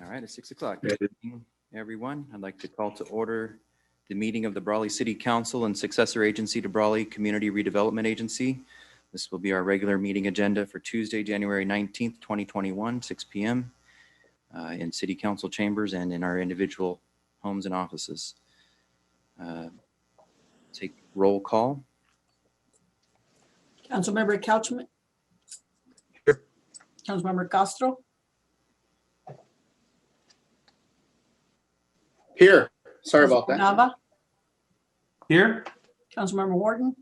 All right, it's 6 o'clock. Good evening, everyone. I'd like to call to order the meeting of the Brawley City Council and successor agency to Brawley Community Redevelopment Agency. This will be our regular meeting agenda for Tuesday, January 19th, 2021, 6 p.m. In City Council chambers and in our individual homes and offices. Take roll call. Councilmember Couchman. Here. Councilmember Castro. Here. Sorry about that. Nava. Here. Councilmember Wharton.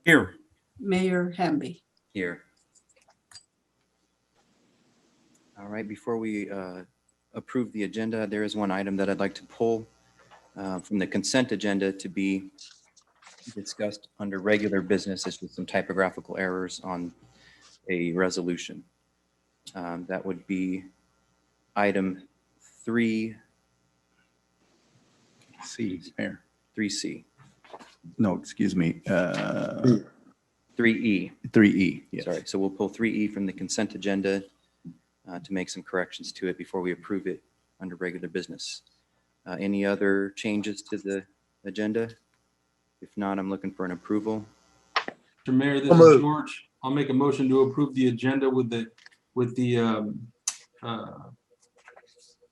Here. Mayor Hamby. Here. All right, before we approve the agenda, there is one item that I'd like to pull from the consent agenda to be discussed under regular business. It's with some typographical errors on a resolution. That would be item 3C, Mayor. 3C. No, excuse me. 3E. 3E. Yes. Sorry, so we'll pull 3E from the consent agenda to make some corrections to it before we approve it under regular business. Any other changes to the agenda? If not, I'm looking for an approval. Mr. Mayor, this is George. I'll make a motion to approve the agenda with the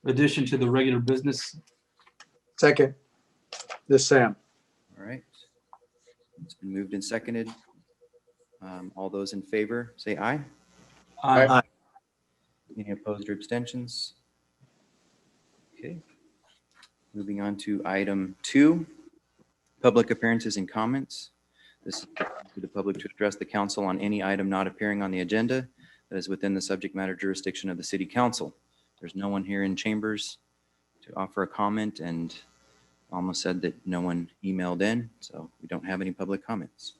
addition to the regular business. Second. This Sam. All right. It's been moved and seconded. All those in favor, say aye. Aye. Any opposed or abstentions? Okay. Moving on to item 2, public appearances and comments. This is for the public to address the council on any item not appearing on the agenda that is within the subject matter jurisdiction of the city council. There's no one here in chambers to offer a comment, and almost said that no one emailed in, so we don't have any public comments.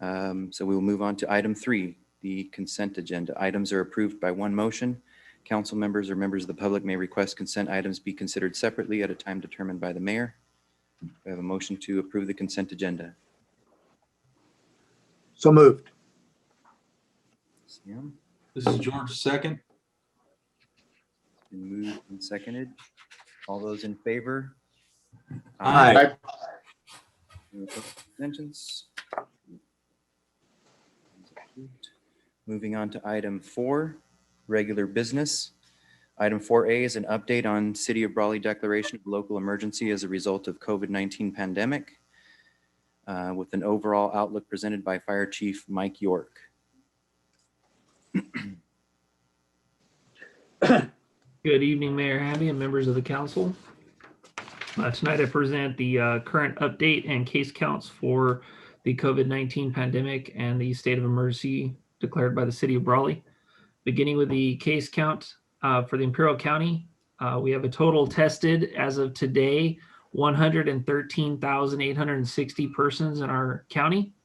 So we will move on to item 3, the consent agenda. Items are approved by one motion. Council members or members of the public may request consent items be considered separately at a time determined by the mayor. We have a motion to approve the consent agenda. So moved. Sam, This is George, second. it's been moved and seconded. All those in favor? Aye. Any opposed or abstentions? Moving on to item 4, regular business. Item 4A is an update on City of Brawley declaration of local emergency as a result of COVID-19 pandemic, with an overall outlook presented by Fire Chief Mike York. Good evening, Mayor Hamby and members of the council. Tonight I present the current update and case counts for the COVID-19 pandemic and the state of emergency declared by the City of Brawley. Beginning with the case count for the Imperial County, we have a total tested as of today 113,860 persons in our county.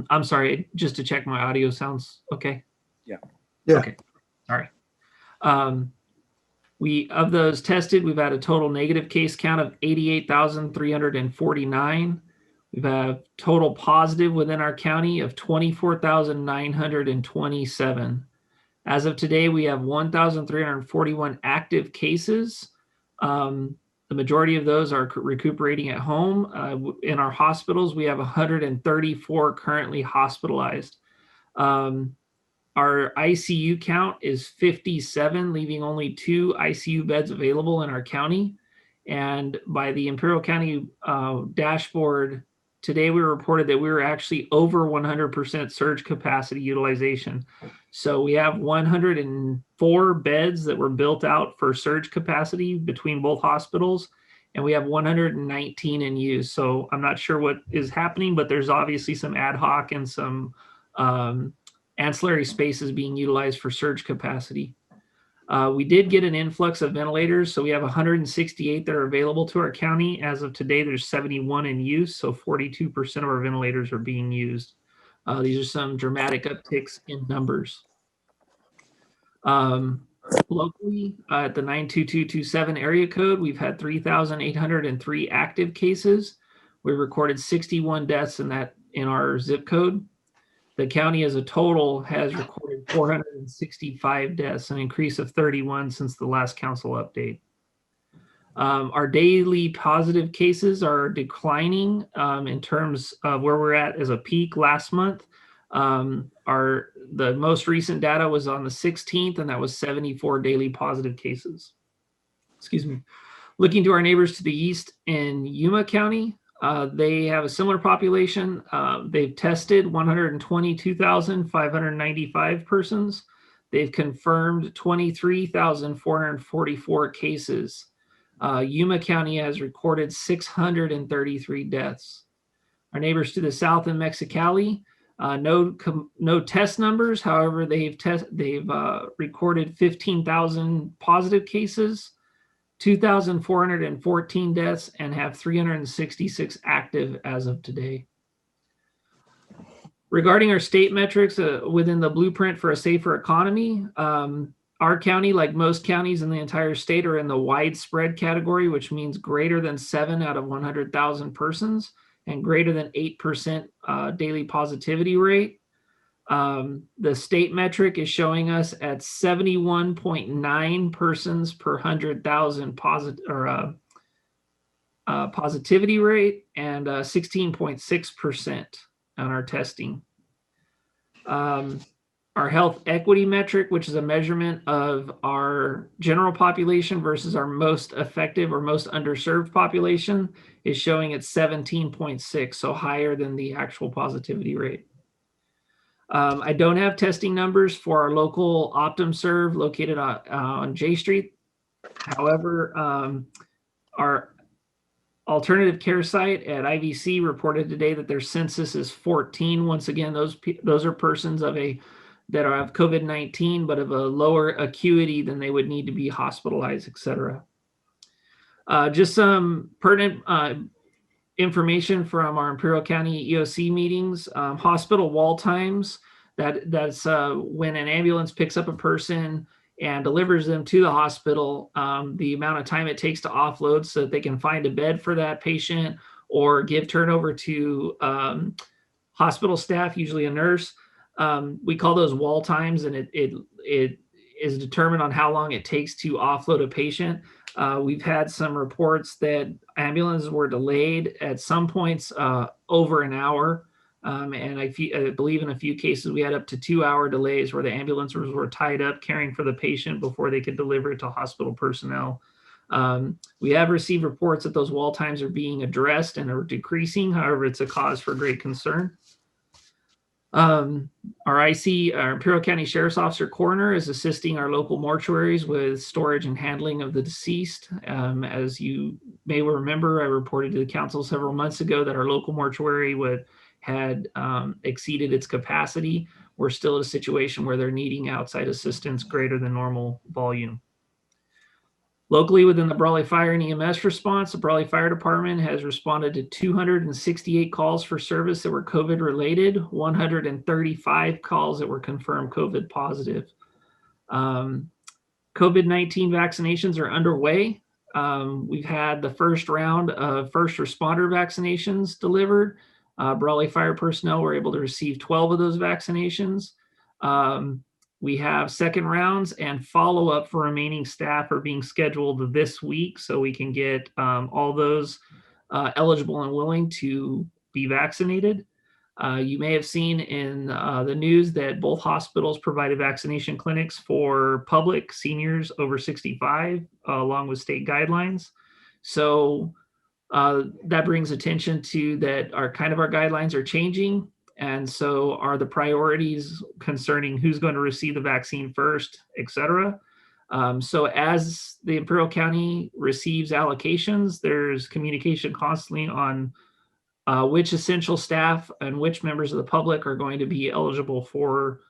I'm sorry, just to check my audio sounds okay? Yeah. Okay, all right. Of those tested, we've had a total negative case count of 88,349. We've had total positive within our county of 24,927. As of today, we have 1,341 active cases. The majority of those are recuperating at home. In our hospitals, we have 134 currently hospitalized. Our ICU count is 57, leaving only 2 ICU beds available in our county. And by the Imperial County dashboard, today we reported that we were actually over 100% surge capacity utilization. So we have 104 beds that were built out for surge capacity between both hospitals, and we have 119 in use. So I'm not sure what is happening, but there's obviously some ad hoc and some ancillary spaces being utilized for surge capacity. We did get an influx of ventilators, so we have 168 that are available to our county. As of today, there's 71 in use, so 42% of our ventilators are being used. These are some dramatic upticks in numbers. Locally, at the 92227 area code, we've had 3,803 active cases. We recorded 61 deaths in our zip code. The county as a total has recorded 465 deaths, an increase of 31 since the last council update. Our daily positive cases are declining in terms of where we're at as a peak last month. The most recent data was on the 16th, and that was 74 daily positive cases. Excuse me. Looking to our neighbors to the east in Yuma County, they have a similar population. They've tested 122,595 persons. They've confirmed 23,444 cases. Yuma County has recorded 633 deaths. Our neighbors to the south in Mexicali, no test numbers. However, they've recorded 15,000 positive cases, 2,414 deaths, and have 366 active as of today. Regarding our state metrics within the blueprint for a safer economy, our county, like most counties in the entire state, are in the widespread category, which means greater than 7 out of 100,000 persons and greater than 8% daily positivity rate. The state metric is showing us at 71.9 persons per 100,000 positivity rate and 16.6% on our testing. Our health equity metric, which is a measurement of our general population versus our most effective or most underserved population, is showing at 17.6, so higher than the actual positivity rate. I don't have testing numbers for our local OptumServe located on J Street. However, our alternative care site at IVC reported today that their census is 14. Once again, those are persons that have COVID-19, but of a lower acuity than they would need to be hospitalized, et cetera. Just some pertinent information from our Imperial County EOC meetings. Hospital wall times, that's when an ambulance picks up a person and delivers them to the hospital, the amount of time it takes to offload so that they can find a bed for that patient or give turnover to hospital staff, usually a nurse. We call those wall times, and it is determined on how long it takes to offload a patient. We've had some reports that ambulances were delayed at some points over an hour. And I believe in a few cases we had up to 2-hour delays where the ambulances were tied up caring for the patient before they could deliver it to hospital personnel. We have received reports that those wall times are being addressed and are decreasing. However, it's a cause for great concern. Our Imperial County Sheriff's Officer Coroner is assisting our local mortuaries with storage and handling of the deceased. As you may remember, I reported to the council several months ago that our local mortuary had exceeded its capacity. We're still in a situation where they're needing outside assistance greater than normal volume. Locally within the Brawley Fire and EMS response, the Brawley Fire Department has responded to 268 calls for service that were COVID related, 135 calls that were confirmed COVID positive. COVID-19 vaccinations are underway. We've had the first round of first responder vaccinations delivered. Brawley Fire personnel were able to receive 12 of those vaccinations. We have second rounds and follow-up for remaining staff are being scheduled this week so we can get all those eligible and willing to be vaccinated. You may have seen in the news that both hospitals provided vaccination clinics for public seniors over 65, along with state guidelines. So that brings attention to that our guidelines are changing. And so are the priorities concerning who's going to receive the vaccine first, et cetera. So as the Imperial County receives allocations, there's communication constantly on which essential staff and which members of the public are going to be eligible for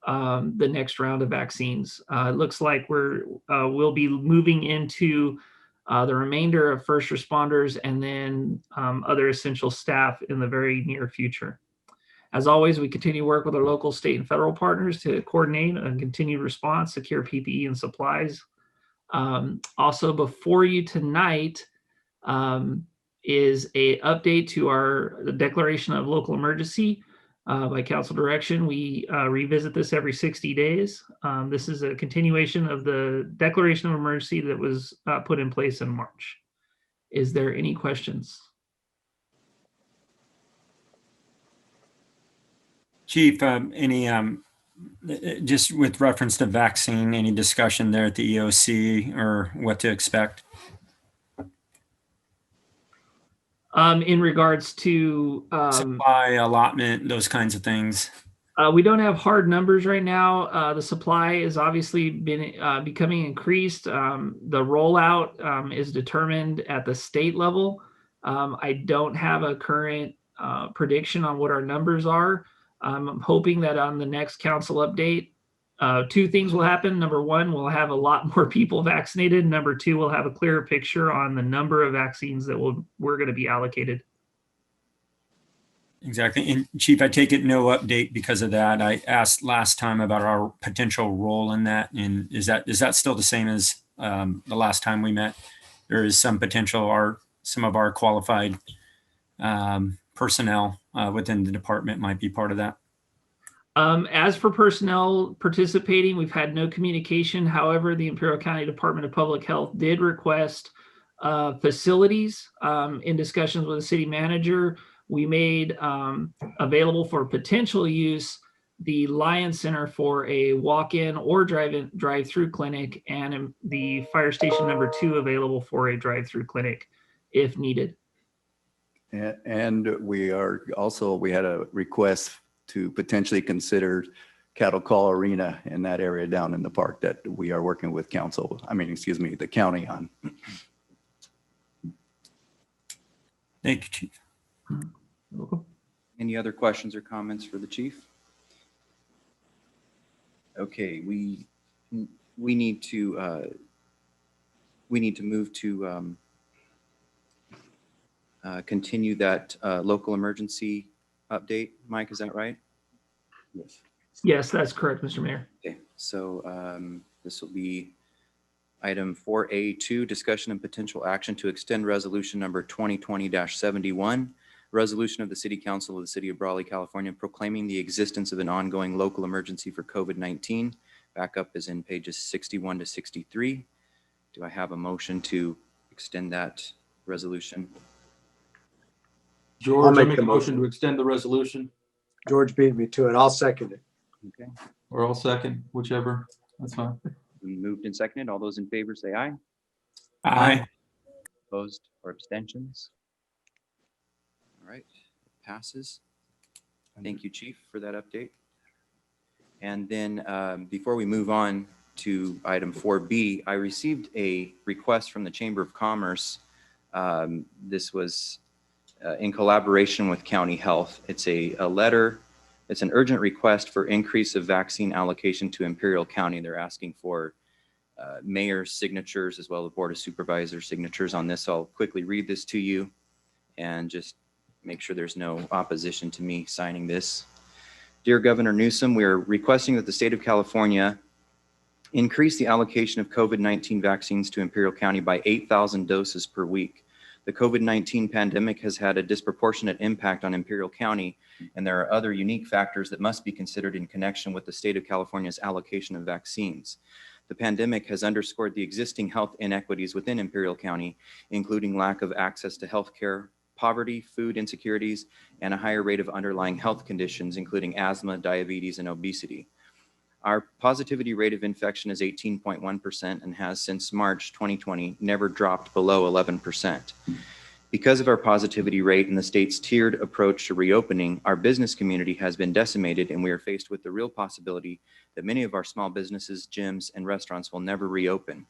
the next round of vaccines. It looks like we'll be moving into the remainder of first responders and then other essential staff in the very near future. As always, we continue to work with our local, state, and federal partners to coordinate a continued response, secure PPE and supplies. Also, before you tonight is an update to the declaration of local emergency. by council direction. We revisit this every 60 days. This is a continuation of the declaration of emergency that was put in place in March. Is there any questions? Chief, just with reference to vaccine, any discussion there at the EOC or what to expect? In regards to Supply allotment, those kinds of things. we don't have hard numbers right now. The supply has obviously been becoming increased. The rollout is determined at the state level. I don't have a current prediction on what our numbers are. I'm hoping that on the next council update, two things will happen. Number one, we'll have a lot more people vaccinated. Number two, we'll have a clearer picture on the number of vaccines that we're going to be allocated. Exactly. And Chief, I take it no update because of that. I asked last time about our potential role in that. And is that still the same as the last time we met? There is some potential, some of our qualified personnel within the department might be part of that. As for personnel participating, we've had no communication. However, the Imperial County Department of Public Health did request facilities in discussions with the city manager. We made available for potential use the Lion Center for a walk-in or drive-through clinic, and the fire station number 2 available for a drive-through clinic if needed. And we had a request to potentially consider Cattle Call Arena in that area down in the park that we are working with the county on. Thank you, Chief. Any other questions or comments for the chief? Okay, we need to move to continue that local emergency update. Mike, is that right? Yes. Yes, that's correct, Mr. Mayor. Okay, so this will be item 4A2, discussion and potential action to extend resolution number 2020-71, resolution of the City Council of the City of Brawley, California, proclaiming the existence of an ongoing local emergency for COVID-19. Backup is in pages 61 to 63. Do I have a motion to extend that resolution? George, I make make the a motion motion. to extend the resolution, George beat me to it. I'll second it. Okay, or I'll second, whichever. That's fine. moved and seconded. All those in favor say aye. Aye. Opposed or abstentions? All right, passes. Thank you, Chief, for that update. And then before we move on to item 4B, I received a request from the Chamber of Commerce. This was in collaboration with County Health. It's a letter. It's an urgent request for increase of vaccine allocation to Imperial County. They're asking for mayor's signatures as well as Board of Supervisors signatures on this. I'll quickly read this to you and just make sure there's no opposition to me signing this. Dear Governor Newsom, we are requesting that the state of California increase the allocation of COVID-19 vaccines to Imperial County by 8,000 doses per week. The COVID-19 pandemic has had a disproportionate impact on Imperial County, and there are other unique factors that must be considered in connection with the state of California's allocation of vaccines. The pandemic has underscored the existing health inequities within Imperial County, including lack of access to health care, poverty, food insecurities, and a higher rate of underlying health conditions, including asthma, diabetes, and obesity. Our positivity rate of infection is 18.1% and has since March 2020 never dropped below 11%. Because of our positivity rate and the state's tiered approach to reopening, our business community has been decimated, and we are faced with the real possibility that many of our small businesses, gyms, and restaurants will never reopen.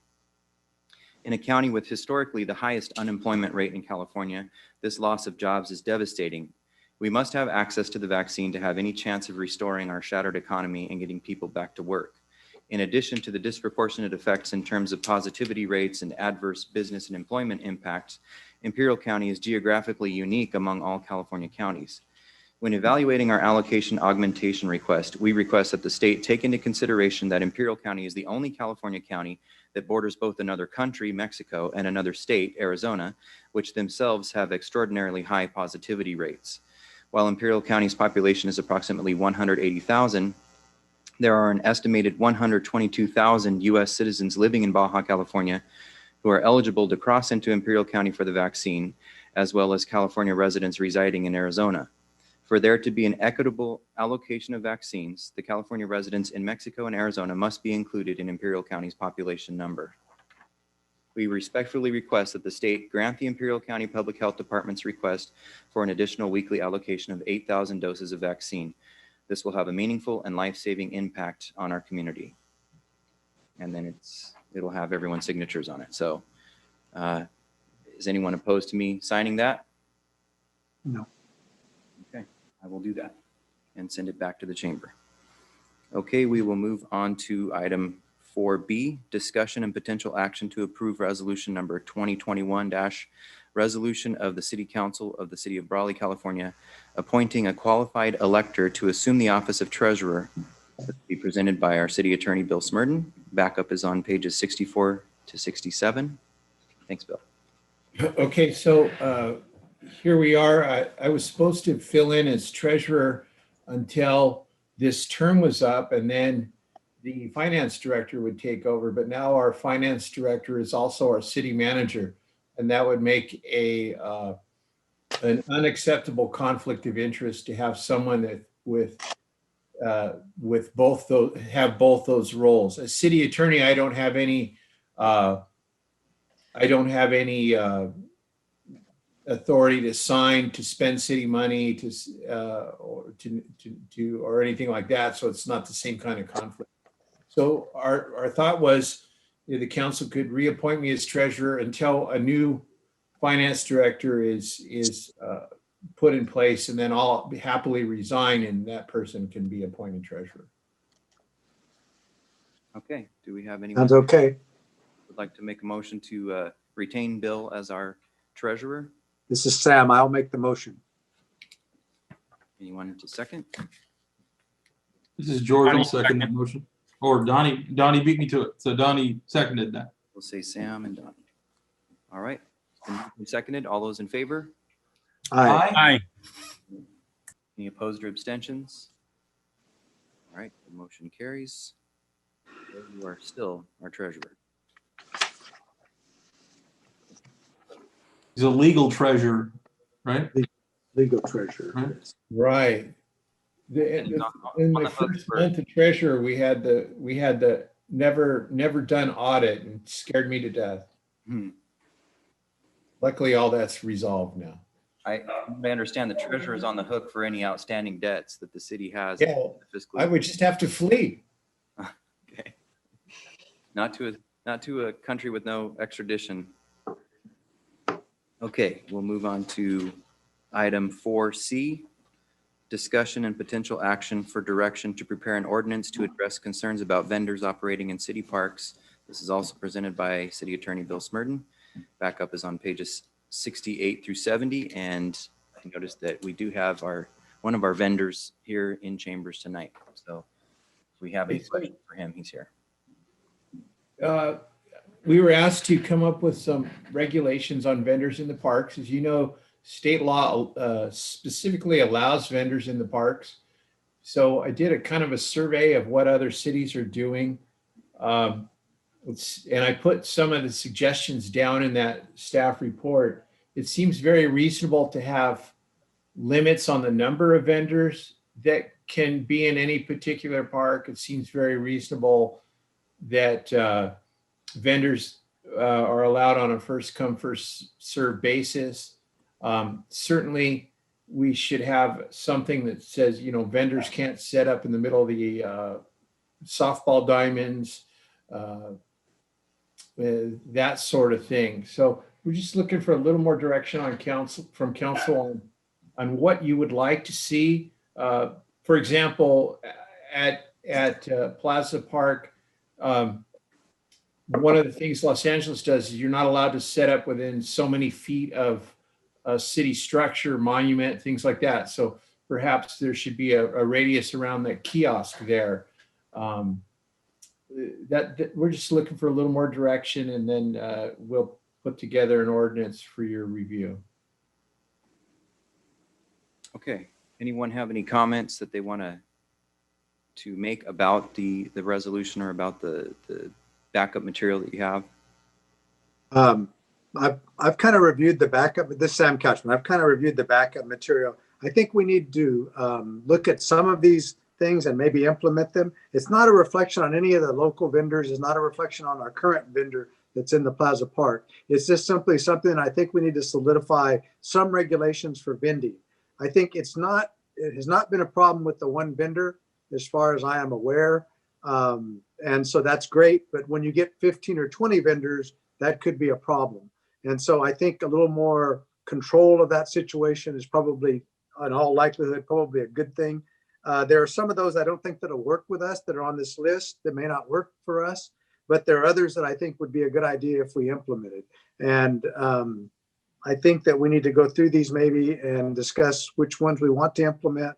In a county with historically the highest unemployment rate in California, this loss of jobs is devastating. We must have access to the vaccine to have any chance of restoring our shattered economy and getting people back to work. In addition to the disproportionate effects in terms of positivity rates and adverse business and employment impacts, Imperial County is geographically unique among all California counties. When evaluating our allocation augmentation request, we request that the state take into consideration that Imperial County is the only California county that borders both another country, Mexico, and another state, Arizona, which themselves have extraordinarily high positivity rates. While Imperial County's population is approximately 180,000, there are an estimated 122,000 U.S. citizens living in Baja California who are eligible to cross into Imperial County for the vaccine, as well as California residents residing in Arizona. For there to be an equitable allocation of vaccines, the California residents in Mexico and Arizona must be included in Imperial County's population number. We respectfully request that the state grant the Imperial County Public Health Department's request for an additional weekly allocation of 8,000 doses of vaccine. This will have a meaningful and life-saving impact on our community. And then it'll have everyone's signatures on it. So is anyone opposed to me signing that? No. Okay, I will do that and send it back to the chamber. Okay, we will move on to item 4B, discussion and potential action to approve resolution number 2021- resolution of the City Council of the City of Brawley, California, appointing a qualified elector to assume the office of treasurer. This will be presented by our city attorney, Bill Smurden. Backup is on pages 64 to 67. Thanks, Bill. Okay, so here we are. I was supposed to fill in as treasurer until this term was up, and then the finance director would take over. But now our finance director is also our city manager, and that would make an unacceptable conflict of interest to have someone that with both those roles. As city attorney, I don't have any authority to sign, to spend city money, or anything like that. So it's not the same kind of conflict. So our thought was the council could reappoint me as treasurer until a new finance director is put in place, and then I'll happily resign, and that person can be appointed treasurer. Okay, do we have anyone Sounds okay. who would like to make a motion to retain Bill as our treasurer? This is Sam. I'll make the motion. Anyone to second? This is George. I'll Donnie, second that motion. Or Donnie beat me to it. So Donnie seconded that. We'll say Sam and Donnie. All right, it's been moved and seconded. All those in favor? Aye. Aye. Any opposed or abstentions? All right, the motion carries. You are still our treasurer. He's a legal treasurer, right? Legal treasurer. Right. In my first month of treasurer, we had the never done audit, and scared me to death. Luckily, all that's resolved now. I understand the treasurer is on the hook for any outstanding debts that the city has. Yeah, in the fiscal I year. would just have to flee. Okay. Not to a country with no extradition. Okay, we'll move on to item 4C, discussion and potential action for direction to prepare an ordinance to address concerns about vendors operating in city parks. This is also presented by City Attorney Bill Smurden. Backup is on pages 68 through 70, and I noticed that we do have one of our vendors here in chambers tonight. So if we have any questions for him, he's here. We were asked to come up with some regulations on vendors in the parks. As you know, state law specifically allows vendors in the parks. So I did a kind of a survey of what other cities are doing. And I put some of the suggestions down in that staff report. It seems very reasonable to have limits on the number of vendors that can be in any particular park. It seems very reasonable that vendors are allowed on a first come, first served basis. Certainly, we should have something that says, vendors can't set up in the middle of the softball diamonds, that sort of thing. So we're just looking for a little more direction from council on what you would like to see. For example, at Plaza Park, one of the things Los Angeles does is you're not allowed to set up within so many feet of a city structure, monument, things like that. So perhaps there should be a radius around that kiosk there. That we're just looking for a little more direction, and then we'll put together an ordinance for your review. Okay, Anyone have any comments that they want to make about the resolution or about the backup material that you have? I've kind of reviewed the backup, this is Sam Couchman. I've kind of reviewed the backup material. I think we need to look at some of these things and maybe implement them. It's not a reflection on any of the local vendors. It's not a reflection on our current vendor that's in the Plaza Park. It's just simply something I think we need to solidify some regulations for vending. I think it has not been a problem with the one vendor as far as I am aware. And so that's great. But when you get 15 or 20 vendors, that could be a problem. And so I think a little more control of that situation is probably, in all likelihood, probably a good thing. There are some of those I don't think that'll work with us that are on this list that may not work for us, but there are others that I think would be a good idea if we implemented. And I think that we need to go through these maybe and discuss which ones we want to implement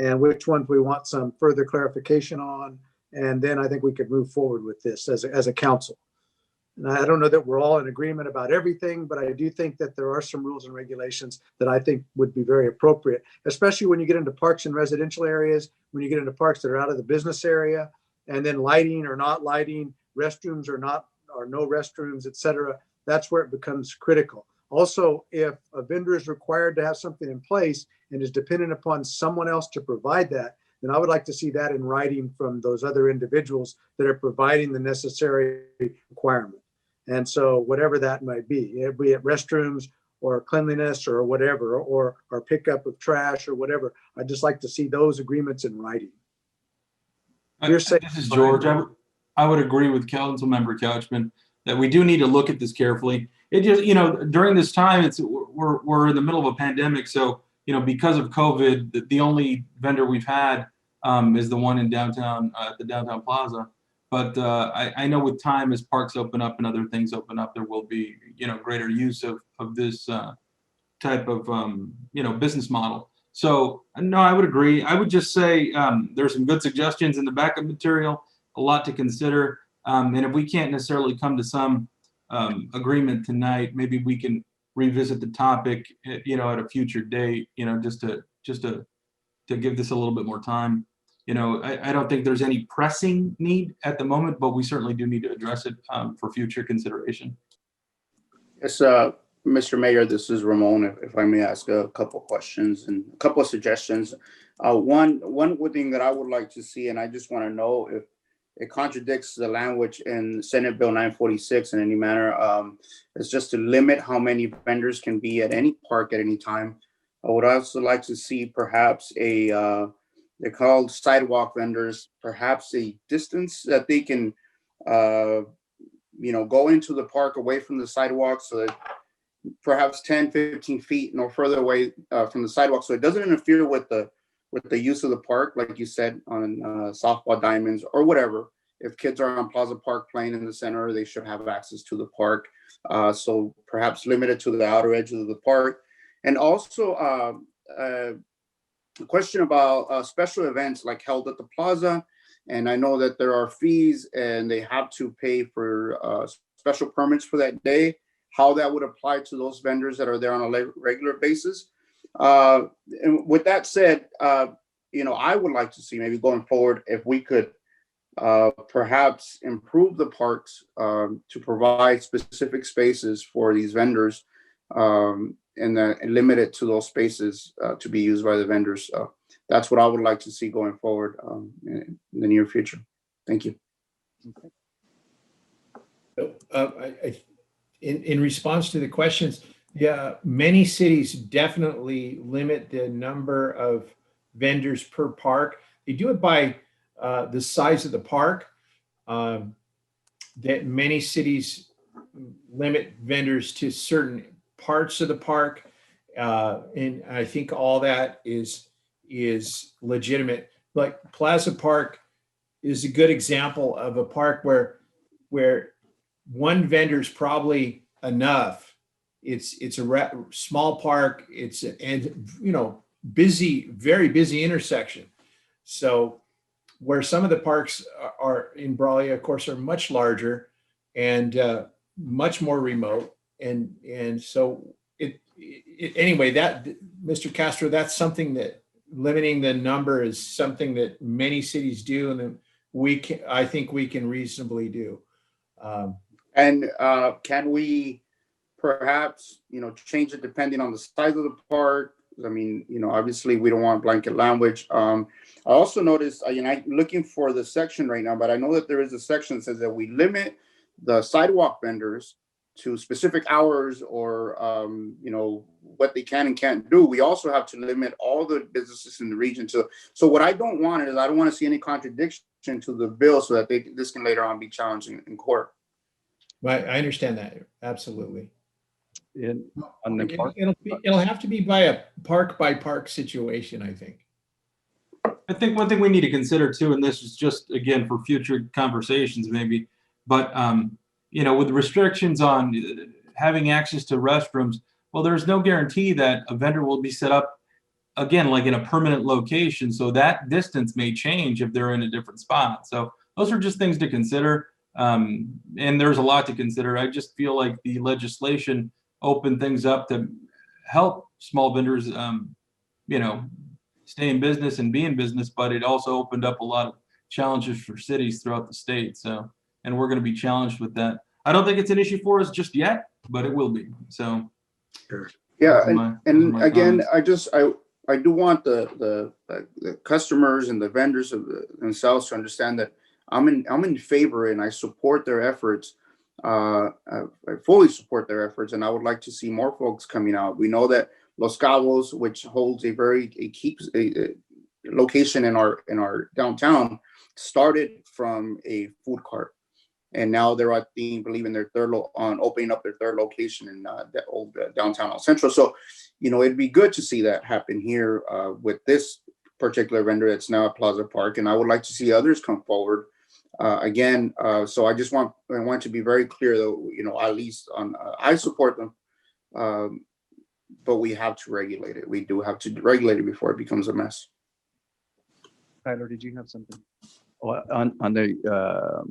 and which ones we want some further clarification on. And then I think we could move forward with this as a council. And I don't know that we're all in agreement about everything, but I do think that there are some rules and regulations that I think would be very appropriate, especially when you get into parks and residential areas, when you get into parks that are out of the business area, and then lighting or not lighting, restrooms or no restrooms, et cetera. That's where it becomes critical. Also, if a vendor is required to have something in place and is dependent upon someone else to provide that, then I would like to see that in writing from those other individuals that are providing the necessary requirement. And so whatever that might be it restrooms or cleanliness or whatever, or pickup of trash or whatever, I'd just like to see those agreements in writing. This is George. I would agree with Councilmember Couchman that we do need to look at this carefully. It just, during this time, we're in the middle of a pandemic. So, because of COVID, the only vendor we've had is the one in downtown, the downtown plaza. But I know with time, as parks open up and other things open up, there will be, greater use of this type of, business model. So, no, I would agree. I would just say there's some good suggestions in the backup material, a lot to consider. And if we can't necessarily come to some agreement tonight, maybe we can revisit the topic, at a future date, just to give this a little bit more time. I don't think there's any pressing need at the moment, but we certainly do need to address it for future consideration. Yes, Mr. Mayor, this is Ramon. If I may ask a couple of questions and a couple of suggestions. One thing that I would like to see, and I just want to know if it contradicts the language in Senate Bill 946 in any manner, is just to limit how many vendors can be at any park at any time. I would also like to see perhaps they're called sidewalk vendors, perhaps a distance that they can, go into the park away from the sidewalk, so that perhaps 10, 15 feet, no further away from the sidewalk, so it doesn't interfere with the use of the park, like you said, on softball diamonds or whatever. If kids are on Plaza Park playing in the center, they should have access to the park. So perhaps limited to the outer edges of the park. And also a question about special events like held at the plaza. And I know that there are fees and they have to pay for special permits for that day, how that would apply to those vendors that are there on a regular basis. And with that said, I would like to see maybe going forward if we could perhaps improve the parks to provide specific spaces for these vendors and limit it to those spaces to be used by the vendors. That's what I would like to see going forward in the near future. Thank you. In response to the questions, yeah, many cities definitely limit the number of vendors per park. They do it by the size of the park. That many cities limit vendors to certain parts of the park, and I think all that is legitimate. Like Plaza Park is a good example of a park where one vendor is probably enough. It's a small park. It's busy, very busy intersection. So where some of the parks are in Brawley, of course, are much larger and much more remote. And so anyway, that Mr. Castro, that's something that limiting the number is something that many cities do, and that I think we can reasonably do. And can we perhaps, change it depending on the size of the park? I mean, obviously we don't want blanket language. I also noticed, I'm looking for the section right now, but I know that there is a section that says that we limit the sidewalk vendors to specific hours or, what they can and can't do. We also have to limit all the businesses in the region to. So what I don't want is I don't want to see any contradiction to the bill so that this can later on be challenged in court. Right, I understand that, absolutely. On the park, It'll have to be by a park situation, I think. I think one thing we need to consider too, and this is just again for future conversations maybe, but with restrictions on having access to restrooms, well, there's no guarantee that a vendor will be set up again, like in a permanent location. So that distance may change if they're in a different spot. So those are just things to consider. And there's a lot to consider. I just feel like the legislation opened things up to help small vendors, stay in business and be in business, but it also opened up a lot of challenges for cities throughout the state. So, and we're going to be challenged with that. I don't think it's an issue for us just yet, but it will be. So, yeah, and again, I do want the customers and the vendors themselves to understand that I'm in favor and I support their efforts. I fully support their efforts, and I would like to see more folks coming out. We know that Los Cabos, which holds a location in our downtown, started from a food cart, and now they're I believe in their opening up their third location in the old downtown El Centro. So, it'd be good to see that happen here with this particular vendor that's now at Plaza Park, and I would like to see others come forward. So I want to be very clear, though, at least I support them, but we have to regulate it. We do have to regulate it before it becomes a mess. Tyler, did you have something? on the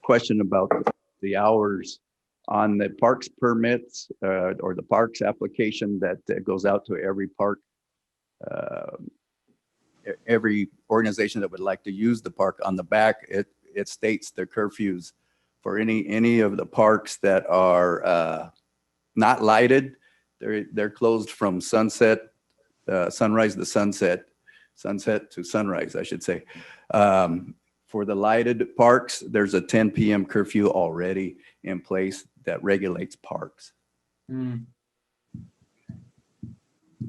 question about the hours on the parks permits or the parks application that goes out to every park, every organization that would like to use the park, on the back, it states the curfews for any of the parks that are not lighted. They're closed from sunrise to sunset to sunrise, I should say. For the lighted parks, there's a 10 p.m. curfew already in place that regulates parks.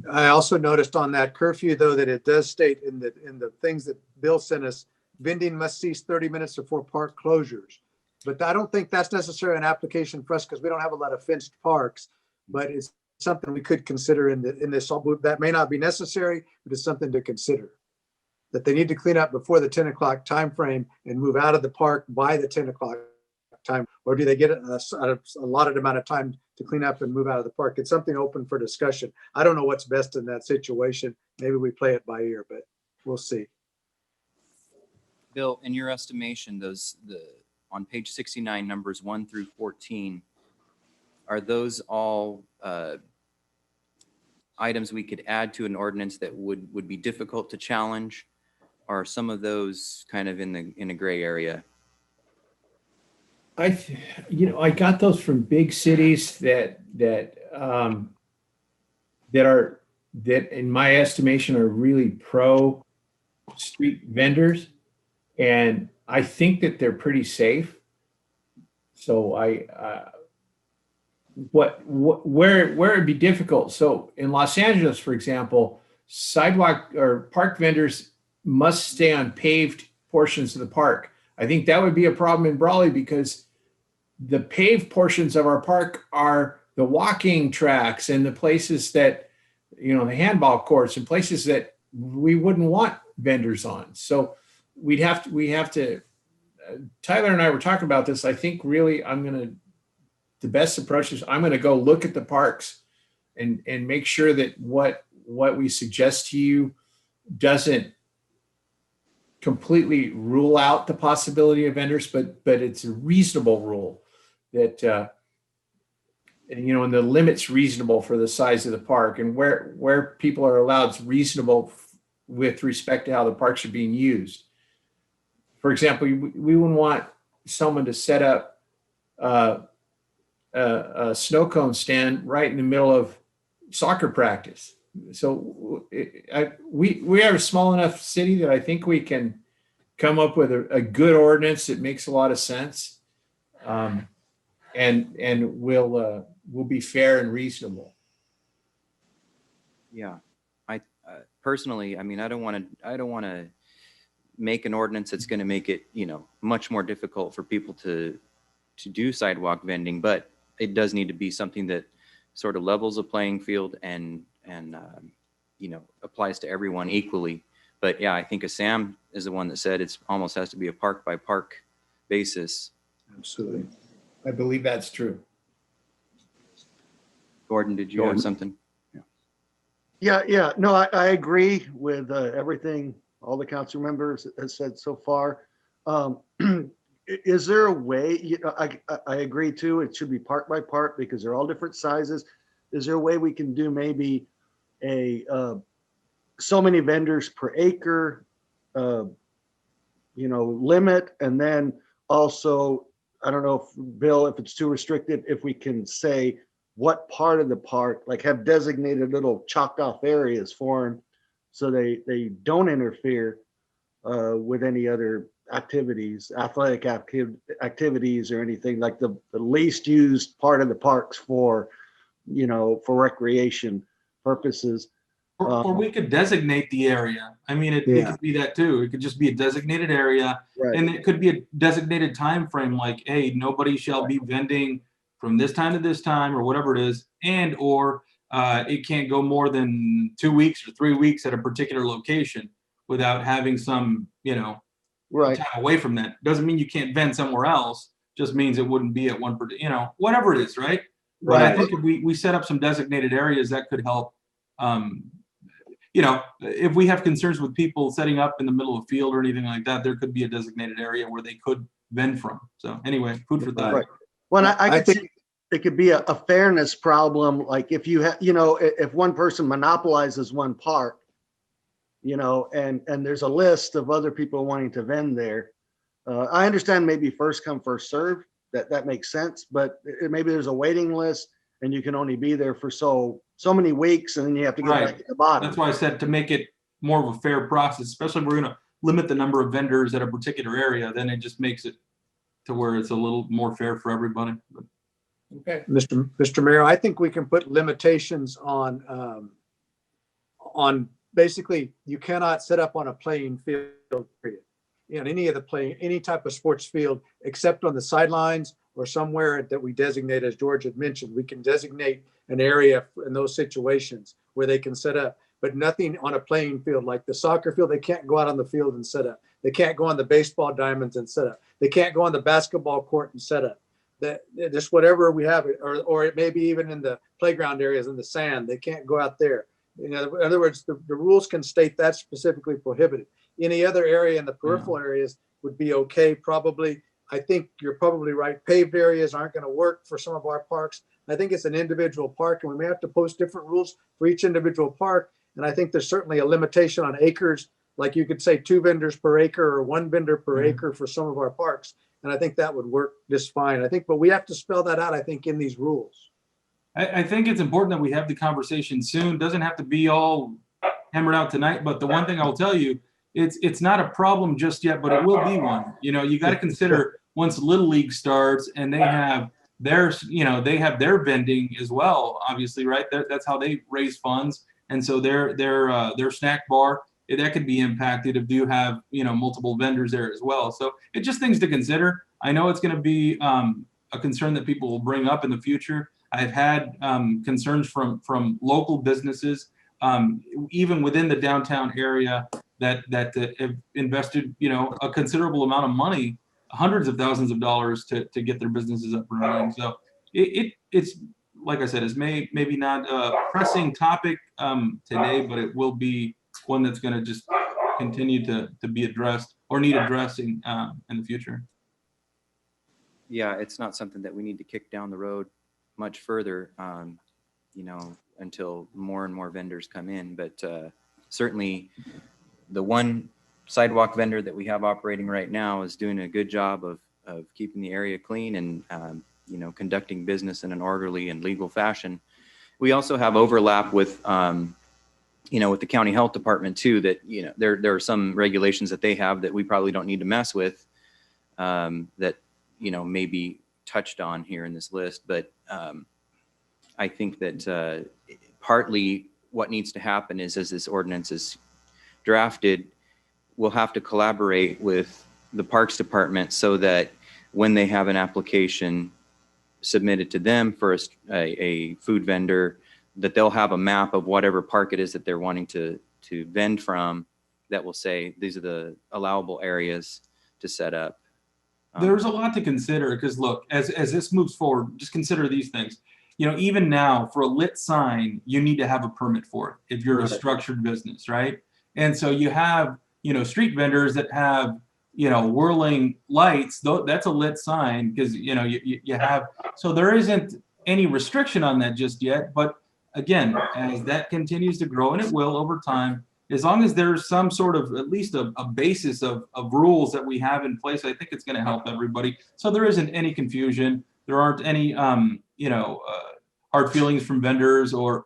I also noticed on that curfew, though, that it does state in the things that Bill sent us, vending must cease 30 minutes before park closures. But I don't think that's necessarily an application for us because we don't have a lot of fenced parks, but it's something we could consider in this. That may not be necessary, but it's something to consider. That they need to clean up before the 10 o'clock time frame and move out of the park by the 10 o'clock time, or do they get a allotted amount of time to clean up and move out of the park? It's something open for discussion. I don't know what's best in that situation. Maybe we play it by ear, but we'll see. Bill, in your estimation, on page 69, numbers 1 through 14, are those all items we could add to an ordinance that would be difficult to challenge? Or are some of those kind of in a gray area? I got those from big cities that in my estimation are really pro street vendors, and I think that they're pretty safe. So where it'd be difficult. So in Los Angeles, for example, sidewalk or park vendors must stay on paved portions of the park. I think that would be a problem in Brawley because the paved portions of our park are the walking tracks and the places that, the handball courts and places that we wouldn't want vendors on. So we have to, Tyler and I were talking about this. I think really the best approach is I'm going to go look at the parks and make sure that what we suggest to you doesn't completely rule out the possibility of vendors, but it's a reasonable rule that, and the limit's reasonable for the size of the park, and where people are allowed is reasonable with respect to how the parks are being used. For example, we wouldn't want someone to set up a snow cone stand right in the middle of soccer practice. So we are a small enough city that I think we can come up with a good ordinance that makes a lot of sense, and will be fair and reasonable. Yeah, I personally, I mean, I don't want to make an ordinance that's going to make it, much more difficult for people to do sidewalk vending, but it does need to be something that sort of levels the playing field and applies to everyone equally. But yeah, I think Sam is the one that said it's almost has to be a park by park basis. Absolutely. I believe that's true. Gordon, did you have something? Yeah. No, I agree with everything all the council members have said so far. Is there a way, I agree too, it should be park by park because they're all different sizes. Is there a way we can do maybe so many vendors per acre, limit, and then also, I don't know if Bill, if it's too restricted, if we can say what part of the park, like have designated little chalked off areas for them so they don't interfere with any other activities, athletic activities or anything, like the least used part of the parks for recreation purposes. Or we could designate the area. I mean, it could be that too. It could just be a designated area, Right. and it could be a designated time frame, like, hey, nobody shall be vending from this time to this time, or whatever it is, or it can't go more than 2 weeks or 3 weeks at a particular location without having some, Right. time away from that. Doesn't mean you can't vend somewhere else. Just means it wouldn't be at one, whatever it is, right? But I think if we set up some designated areas, that could help. If we have concerns with people setting up in the middle of a field or anything like that, there could be a designated area where they could vend from. So anyway, food for thought. Right. Well, I I could think- see it could be a fairness problem. Like if you have, if one person monopolizes one park, and there's a list of other people wanting to vend there. I understand maybe first come, first serve. That makes sense, but maybe there's a waiting list and you can only be there for so many weeks and then you have to get back at the bottom. That's why I said to make it more of a fair process, especially if we're going to limit the number of vendors at a particular area, then it just makes it to where it's a little more fair for everybody. Okay. Mr. Mayor, I think we can put limitations on basically you cannot set up on a playing field, period. Any type of sports field, except on the sidelines or somewhere that we designate, as George had mentioned, we can designate an area in those situations where they can set up, but nothing on a playing field like the soccer field. They can't go out on the field and set up. They can't go on the baseball diamonds and set up. They can't go on the basketball court and set up. That just whatever we have, or it may be even in the playground areas in the sand. They can't go out there. In other words, the rules can state that specifically prohibited. Any other area in the peripheral areas would be okay, probably. I think you're probably right. Paved areas aren't going to work for some of our parks. I think it's an individual park, and we may have to post different rules for each individual park. And I think there's certainly a limitation on acres, like you could say 2 vendors per acre or 1 vendor per acre for some of our parks. And I think that would work just fine. But we have to spell that out, I think, in these rules. I think it's important that we have the conversation soon. Doesn't have to be all hammered out tonight, but the one thing I will tell you, it's not a problem just yet, but it will be one. You got to consider once Little League starts and they have their vending as well, obviously, right? That's how they raise funds. And so their snack bar, that could be impacted if you have, multiple vendors there as well. So it's just things to consider. I know it's going to be a concern that people will bring up in the future. I've had concerns from local businesses, even within the downtown area that have invested, a considerable amount of money, hundreds of thousands of dollars to get their businesses up and running. So it's like I said, it's maybe not a pressing topic today, but it will be one that's going to just continue to be addressed or need addressing in the future. Yeah, it's not something that we need to kick down the road much further, until more and more vendors come in. But certainly, the one sidewalk vendor that we have operating right now is doing a good job of keeping the area clean and, you know, conducting business in an orderly and legal fashion. We also have overlap with, you know, with the county health department too, that, you know, there are some regulations that they have that we probably don't need to mess with, that, you know, may be touched on here in this list. But I think that partly what needs to happen is, as this ordinance is drafted, we'll have to collaborate with the Parks Department so that when they have an application submitted to them for a food vendor, that they'll have a map of whatever park it is that they're wanting to vend from, that will say, these are the allowable areas to set up. There's a lot to consider, because look, as this moves forward, just consider these things. You know, even now for a lit sign, you need to have a permit for it if you're a structured business, right? And so you have, you know, street vendors that have, you know, whirling lights. That's a lit sign, because, you know, you have, so there isn't any restriction on that just yet. But again, as that continues to grow, and it will over time, as long as there's some sort of, at least a basis of rules that we have in place, I think it's going to help everybody. So there isn't any confusion. There aren't any, you know, hard feelings from vendors, or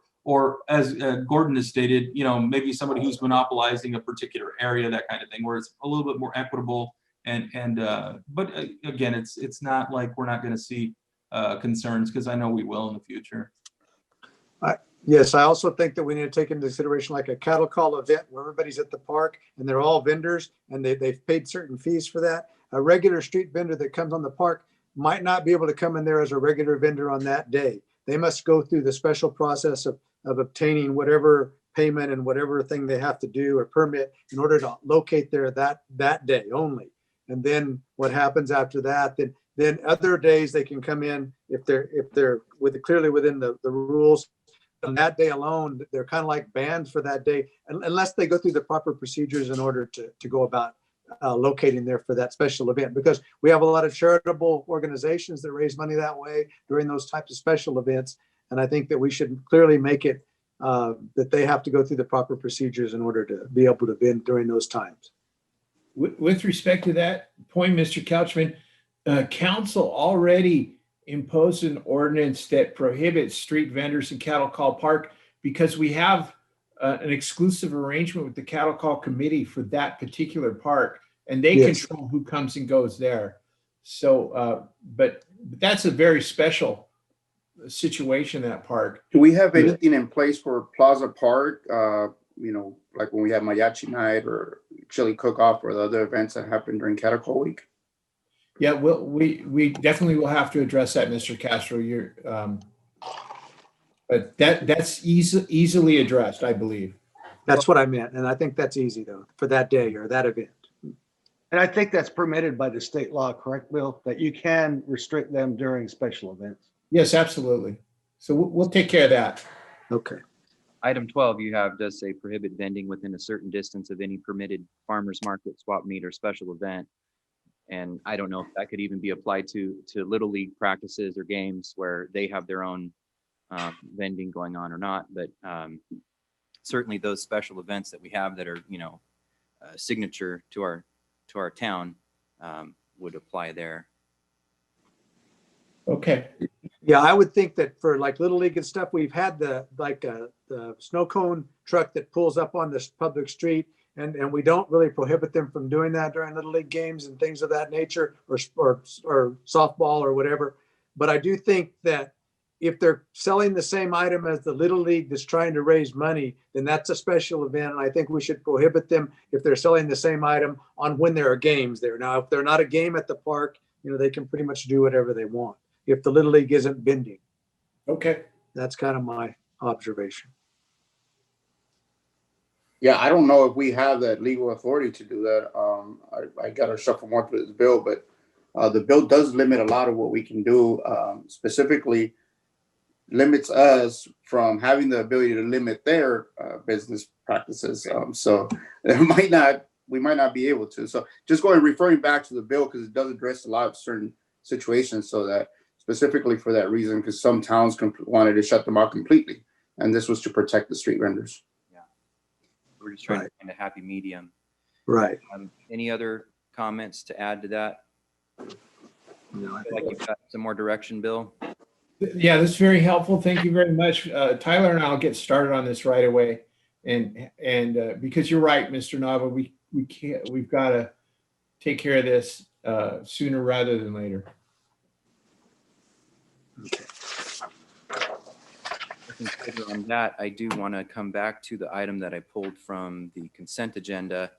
as Gordon has stated, you know, maybe somebody who's monopolizing a particular area, that kind of thing, where it's a little bit more equitable. But again, it's not like we're not going to see concerns, because I know we will in the future. Yes, I also think that we need to take into consideration like a cattle call event where everybody's at the park and they're all vendors and they've paid certain fees for that. A regular street vendor that comes on the park might not be able to come in there as a regular vendor on that day. They must go through the special process of obtaining whatever payment and whatever thing they have to do or permit in order to locate there that day only. And then what happens after that, then other days they can come in if they're clearly within the rules. On that day alone, they're kind of like banned for that day, unless they go through the proper procedures in order to go about locating there for that special event. Because we have a lot of charitable organizations that raise money that way during those types of special events. And I think that we should clearly make it that they have to go through the proper procedures in order to be able to vend during those times. With respect to that point, Mr. Couchman, council already imposed an ordinance that prohibits street vendors in Cattle Call Park, because we have an exclusive arrangement with the Cattle Call Committee for that particular park, and they control who comes and goes there. So, but that's a very special situation, that park. Do we have anything in place for Plaza Park? You know, like when we have Mariachi Night or Chili Cook-Off or the other events that happen during Cattle Call Week? Yeah, we definitely will have to address that, Mr. Castro. But that's easily addressed, I believe. That's what I meant. And I think that's easy though, for that day or that event. And I think that's permitted by the state law, correct, Bill? That you can restrict them during special events. Yes, absolutely. So we'll take care of that. Okay. Item 12 you have does say prohibit vending within a certain distance of any permitted farmer's market, swap meet, or special event. And I don't know if that could even be applied to Little League practices or games where they have their own vending going on or not. But certainly those special events that we have that are, you know, signature to our town would apply there. Okay. Yeah, I would think that for like Little League and stuff, we've had the snow cone truck that pulls up on this public street. And we don't really prohibit them from doing that during Little League games and things of that nature, or softball or whatever. But I do think that if they're selling the same item as the Little League that's trying to raise money, then that's a special event. And I think we should prohibit them if they're selling the same item on when there are games there. Now, if they're not a game at the park, you know, they can pretty much do whatever they want. If the Little League isn't vending. Okay. That's kind of my observation. Yeah, I don't know if we have that legal authority to do that. I got to shuffle more through this bill, but the bill does limit a lot of what we can do, specifically limits us from having the ability to limit their business practices. So we might not be able to. So just going referring back to the bill, because it does address a lot of certain situations, so that specifically for that reason, because some towns wanted to shut them out completely. And this was to protect the street vendors. We're just trying to Right. find a happy medium. Right. Any other comments to add to that? No, I Feel like you've got some more direction, Bill? Yeah, this is very helpful. Thank you very much. Tyler and I'll get started on this right away. And because you're right, Mr. Nava, we've got to take care of this sooner rather than later. Okay. Looking further on that, I do want to come back to the item that I pulled from the consent agenda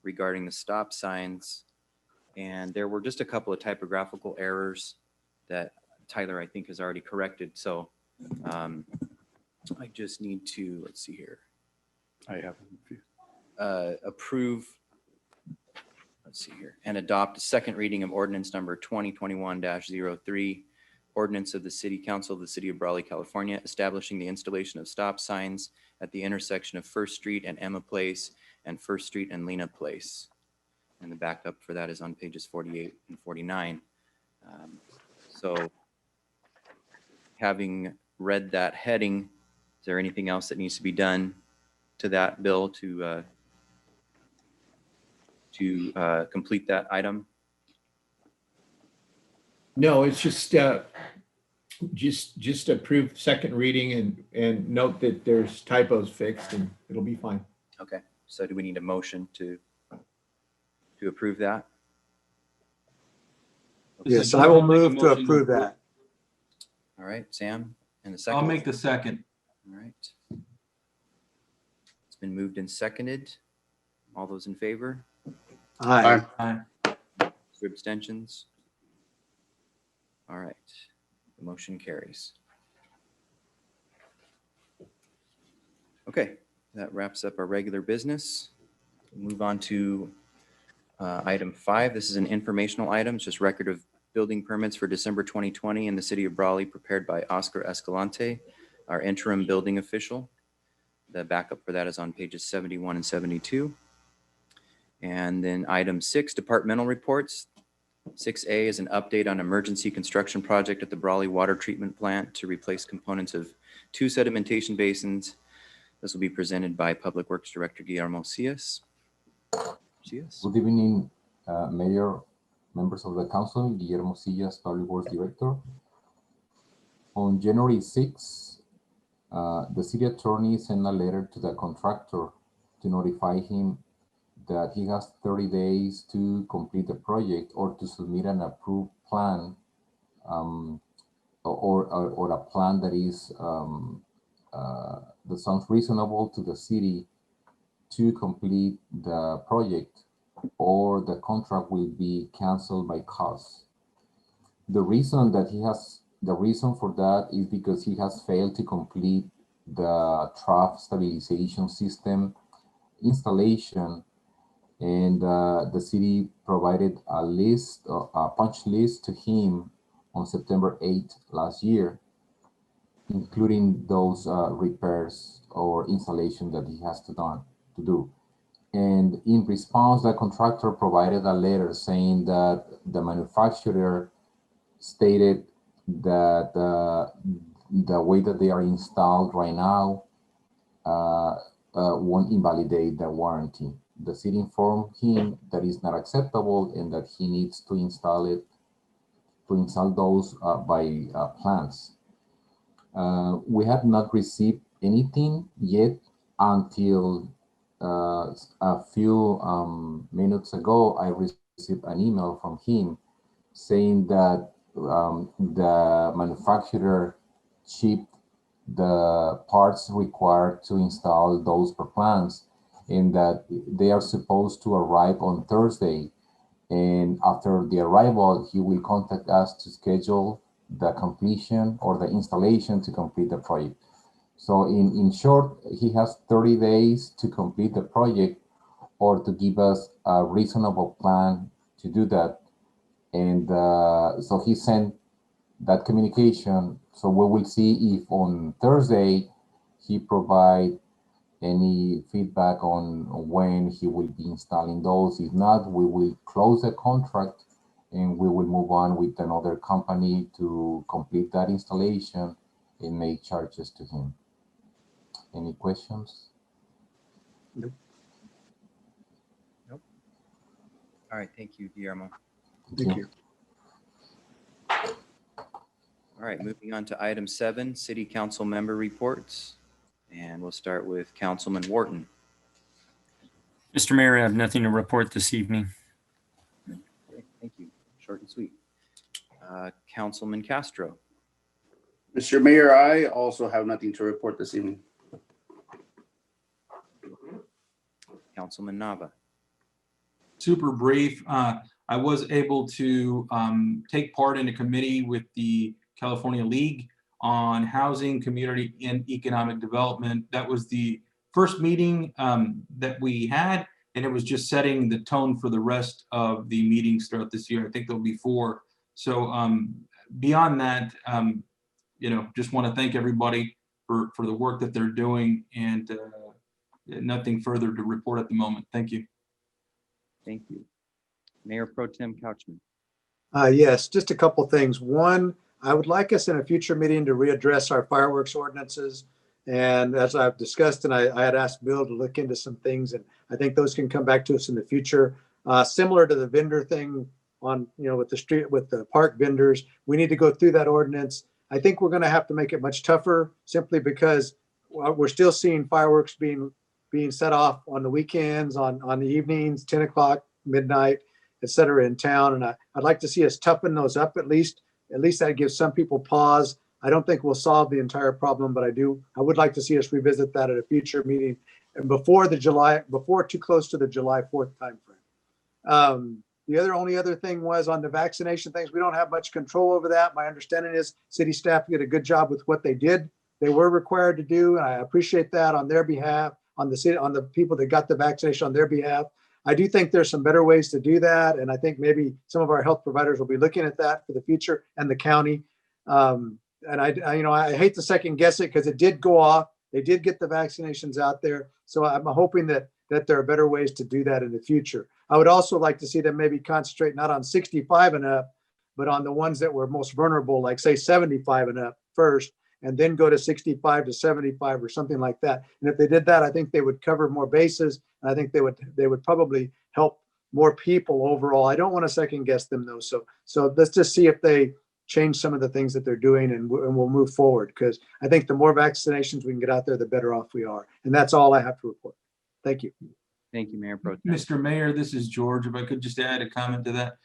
regarding the stop signs. And there were just a couple of typographical errors that Tyler, I think, has already corrected. So I just need to, let's see here, I have. approve, let's see here, and adopt a second reading of ordinance number 2021-03, ordinance of the City Council of the City of Brawley, California, establishing the installation of stop signs at the intersection of First Street and Emma Place and First Street and Lena Place. And the backup for that is on pages 48 and 49. So having read that heading, is there anything else that needs to be done to that bill to complete that item? No, it's just approve second reading and note that there's typos fixed and it'll be fine. Okay, so do we need a motion to approve that? Yes, I will move to approve that. All right, Sam, and the 2nd. I'll make the second. All right. It's been moved and seconded. All those in favor? Aye. Aye. For abstentions? All right, the motion carries. Okay, that wraps up our regular business. We'll move on to item 5. This is an informational item, it's just record of building permits for December 2020 in the city of Brawley, prepared by Oscar Escalante, our interim building official. The backup for that is on pages 71 and 72. And then item 6, departmental reports. 6A is an update on emergency construction project at the Brawley Water Treatment Plant to replace components of 2 sedimentation basins. This will be presented by Public Works Director Guillermo Cias. Cias. Good evening, Mayor, members of the council, Guillermo Sillas, Public Works Director. On January 6, the city attorney sent a letter to the contractor to notify him that he has 30 days to complete the project or to submit an approved plan or a plan that is that sounds reasonable to the city to complete the project, or the contract will be canceled by cause. The reason for that is because he has failed to complete the trough stabilization system installation, and the city provided a punch list to him on September 8th last year, including those repairs or installation that he has to do. And in response, the contractor provided a letter saying that the manufacturer stated that the way that they are installed right now won't invalidate the warranty. The city informed him that is not acceptable and that he needs to install those by plans. We have not received anything yet until a few minutes ago. I received an email from him saying that the manufacturer shipped the parts required to install those per plans, and that they are supposed to arrive on Thursday. And after the arrival, he will contact us to schedule the completion or the installation to complete the project. So in short, he has 30 days to complete the project or to give us a reasonable plan to do that. And so he sent that communication. So we will see if on Thursday he provide any feedback on when he will be installing those. If not, we will close the contract and we will move on with another company to complete that installation and make charges to him. Any questions? All right, thank you, Guillermo. Thank you. All right, moving on to item 7, city council member reports. And we'll start with Councilman Wharton. Mr. Mayor, I have nothing to report this evening. Okay, thank you. Short and sweet. Councilman Castro. Mr. Mayor, I also have nothing to report this evening. Councilman Nava. Super brief. I was able to take part in a committee with the California League on housing, community, and economic development. That was the first meeting that we had, and it was just setting the tone for the rest of the meetings throughout this year. I think there'll be 4. So beyond that, just want to thank everybody for the work that they're doing, and nothing further to report at the moment. Thank you. Thank you. Mayor Pro Tem Couchman. Yes, just a couple things. One, I would like us in a future meeting to readdress our fireworks ordinances. And as I've discussed, and I had asked Bill to look into some things, and I think those can come back to us in the future. Similar to the vendor thing on, with the street, with the park vendors, we need to go through that ordinance. I think we're going to have to make it much tougher simply because we're still seeing fireworks being set off on the weekends, on the evenings, 10 o'clock, midnight, et cetera, in town. And I'd like to see us toughen those up at least. At least that gives some people pause. I don't think we'll solve the entire problem, but I would like to see us revisit that at a future meeting and before too close to the July 4th timeframe. The only other thing was on the vaccination things. We don't have much control over that. My understanding is city staff did a good job with what they did. They were required to do, and I appreciate that on their behalf, on the people that got the vaccination on their behalf. I do think there's some better ways to do that, and I think maybe some of our health providers will be looking at that for the future, and the county. And I hate to second guess it because it did go off. They did get the vaccinations out there, so I'm hoping that there are better ways to do that in the future. I would also like to see them maybe concentrate not on 65 and up, but on the ones that were most vulnerable, like say 75 and up first, and then go to 65 to 75 or something like that. And if they did that, I think they would cover more bases. And I think they would probably help more people overall. I don't want to second guess them though. So let's just see if they change some of the things that they're doing, and we'll move forward, because I think the more vaccinations we can get out there, the better off we are. And that's all I have to report. Thank you. Thank you, Mayor Pro Tem. Mr. Mayor, this is George. If I could just add a comment to that.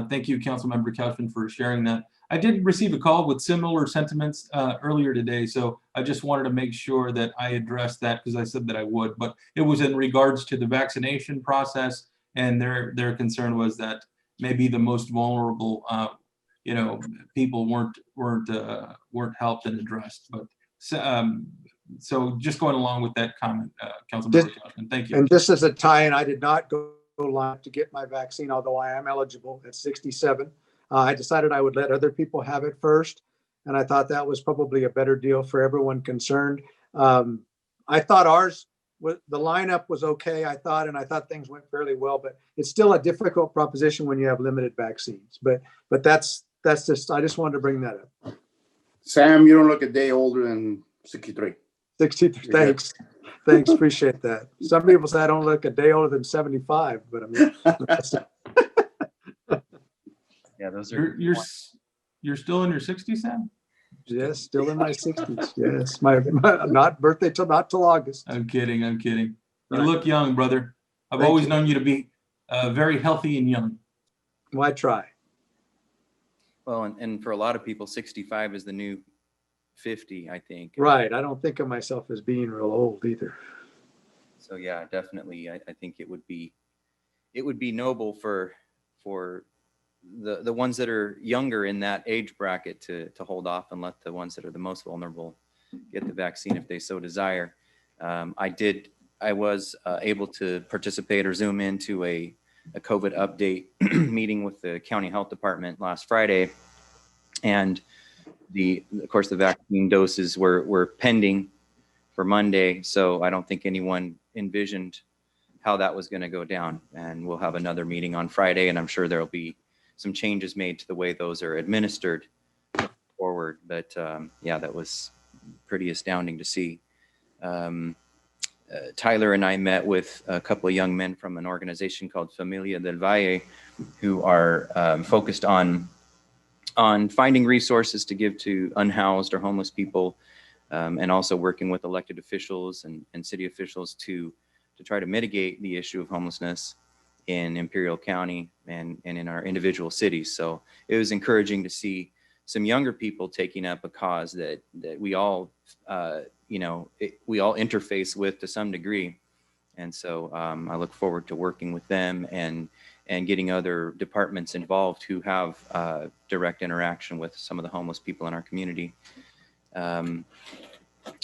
Thank you, Councilmember Couchman, for sharing that. I did receive a call with similar sentiments earlier today, so I just wanted to make sure that I addressed that because I said that I would, but it was in regards to the vaccination process, and their concern was that maybe the most vulnerable, people weren't helped and addressed. But so just going along with that comment, Councilmember Couchman, thank you. And just as a tie-in, I did not go live to get my vaccine, although I am eligible at 67. I decided I would let other people have it first, and I thought that was probably a better deal for everyone concerned. I thought the lineup was okay. I thought things went fairly well, but it's still a difficult proposition when you have limited vaccines. But that's just, I just wanted to bring that up. Sam, you don't look a day older than 63. 63. Thanks. Appreciate that. Some people say I don't look a day older than 75, but I mean, yeah, those are. You're still in your 60s, Sam? Yes, still in my 60s. Yes, my not birthday not till August. I'm kidding. You Right. look young, brother. I've Thank always you. known you to be very healthy and young. Well, I try. Well, and for a lot of people, 65 is the new 50, I think. Right. I don't think of myself as being real old either. So yeah, definitely, I think it would be noble for the ones that are younger in that age bracket to hold off and let the ones that are the most vulnerable get the vaccine if they so desire. I was able to participate or zoom into a COVID update meeting with the county health department last Friday, and of course the vaccine doses were pending for Monday, so I don't think anyone envisioned how that was going to go down. And we'll have another meeting on Friday, and I'm sure there'll be some changes made to the way those are administered forward. But yeah, that was pretty astounding to see. Tyler and I met with a couple of young men from an organization called Familia del Valle, who are focused on finding resources to give to unhoused or homeless people, and also working with elected officials and city officials to try to mitigate the issue of homelessness in Imperial County and in our individual cities. So it was encouraging to see some younger people taking up a cause that we all, we all interface with to some degree. And so I look forward to working with them and getting other departments involved who have direct interaction with some of the homeless people in our community. I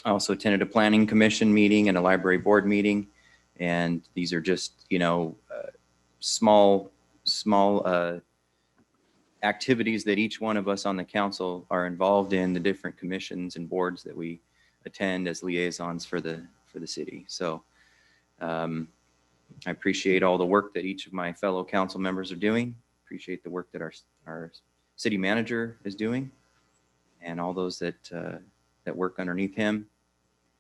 also attended a planning commission meeting and a library board meeting. And these are just, small activities that each one of us on the council are involved in, the different commissions and boards that we attend as liaisons for the city. So I appreciate all the work that each of my fellow council members are doing. Appreciate the work that our city manager is doing, and all those that work underneath him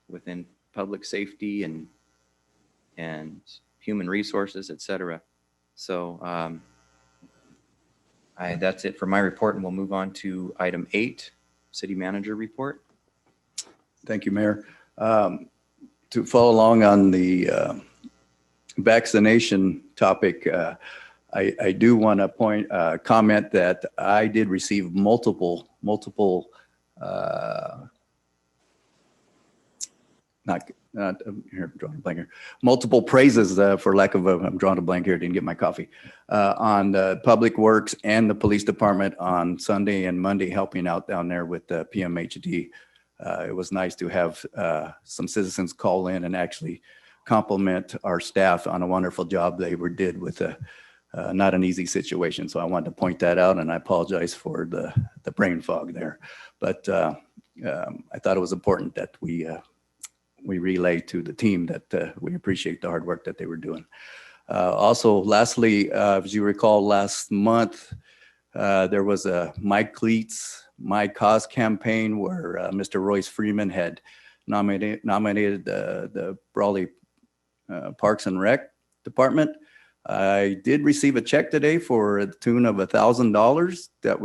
within public safety and human resources, et cetera. So that's it for my report, and we'll move on to item 8, city manager report. Thank you, Mayor. To follow along on the vaccination topic, I do want to comment that I did receive multiple here, I'm drawing a blank here. Multiple praises for lack of I'm drawing a blank here, didn't get my coffee, on the Public Works and the Police Department on Sunday and Monday helping out down there with the PMHD. It was nice to have some citizens call in and actually compliment our staff on a wonderful job they did with not an easy situation. So I wanted to point that out, and I apologize for the brain fog there. But I thought it was important that we relay to the team that we appreciate the hard work that they were doing. Also, lastly, as you recall, last month, there was a My Cleats, My Cause campaign where Mr. Royce Freeman had nominated the Brawley Parks and Rec Department. I did receive a check today for a tune of $1,000 that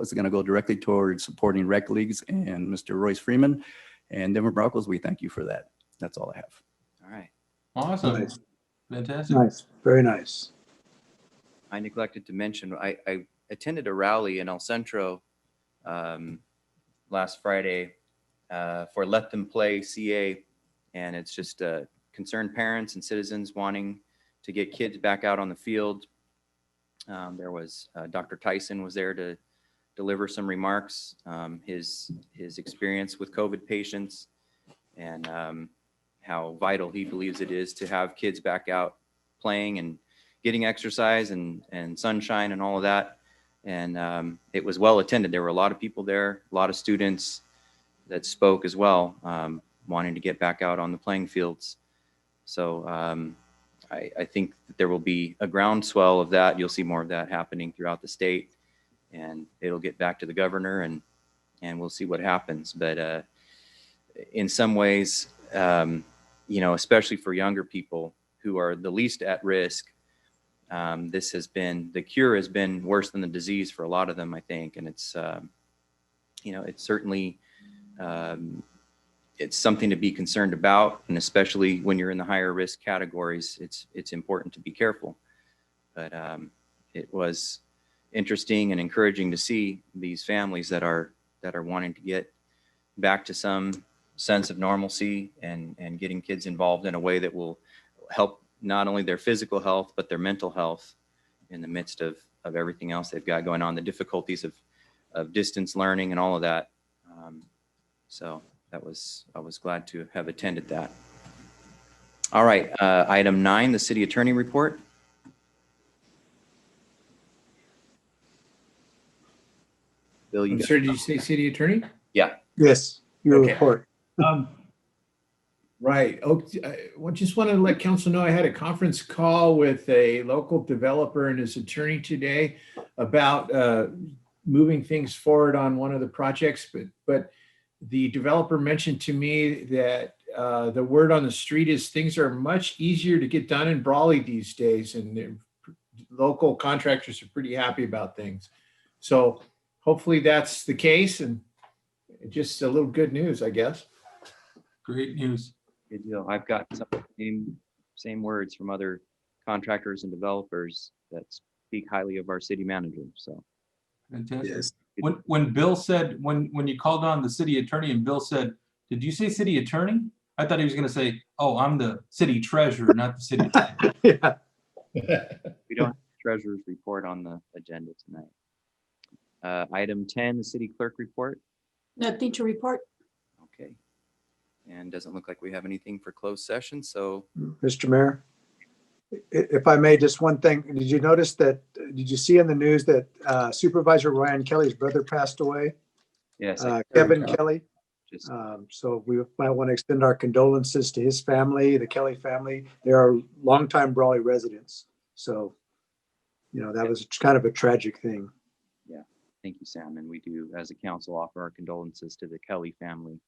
is going to go directly towards supporting rec leagues and Mr. Royce Freeman. And Denver Broncos, we thank you for that. That's all I have. All right. Awesome. Nice. Fantastic. Nice, very nice. I neglected to mention, I attended a rally in El Centro last Friday for Let Them Play CA. And it's just concerned parents and citizens wanting to get kids back out on the field. There was Dr. Tyson was there to deliver some remarks, his experience with COVID patients, and how vital he believes it is to have kids back out playing and getting exercise and sunshine and all of that. And it was well attended. There were a lot of people there, a lot of students that spoke as well, wanting to get back out on the playing fields. So I think that there will be a groundswell of that. You'll see more of that happening throughout the state, and it'll get back to the governor, and we'll see what happens. But in some ways, especially for younger people who are the least at risk, the cure has been worse than the disease for a lot of them, I think. And it's, it's certainly, it's something to be concerned about. And especially when you're in the higher risk categories, it's important to be careful. But it was interesting and encouraging to see these families that are wanting to get back to some sense of normalcy and getting kids involved in a way that will help not only their physical health, but their mental health in the midst of everything else they've got going on, the difficulties of distance learning and all of that. So I was glad to have attended that. All right, item 9, the city attorney report. Bill, you I'm got sorry, did you say city attorney? Yeah. Yes, your Okay. report. Right. Oh, I just wanted to let council know I had a conference call with a local developer and his attorney today about moving things forward on one of the projects. But the developer mentioned to me that the word on the street is things are much easier to get done in Brawley these days, and local contractors are pretty happy about things. So hopefully that's the case, and just a little good news, I guess. Great news. Good deal. I've got some same words from other contractors and developers that speak highly of our city manager. So Fantastic. Yes. When Bill said, when you called on the city attorney and Bill said, did you say city attorney? I thought he was going to say, oh, I'm the city treasurer, not the city attorney. Yeah. we don't have the treasurer's report on the agenda tonight. Item 10, the city clerk report. Nothing to report. Okay. And doesn't look like we have anything for closed session. So Mr. Mayor, if I may, just one thing. Did you see in the news that Supervisor Ryan Kelly's brother passed away? yes, Kevin Kelly. just So we might want to extend our condolences to his family, the Kelly family. They are longtime Brawley residents. So, that was kind of a tragic thing. thank you, Sam. And we do, as a council, offer our condolences to the Kelly family.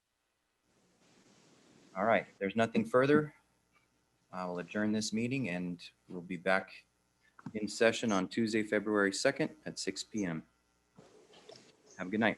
All right, if there's nothing further, I will adjourn this meeting and we'll be back in session on Tuesday, February 2nd at 6 p.m. Have a good night.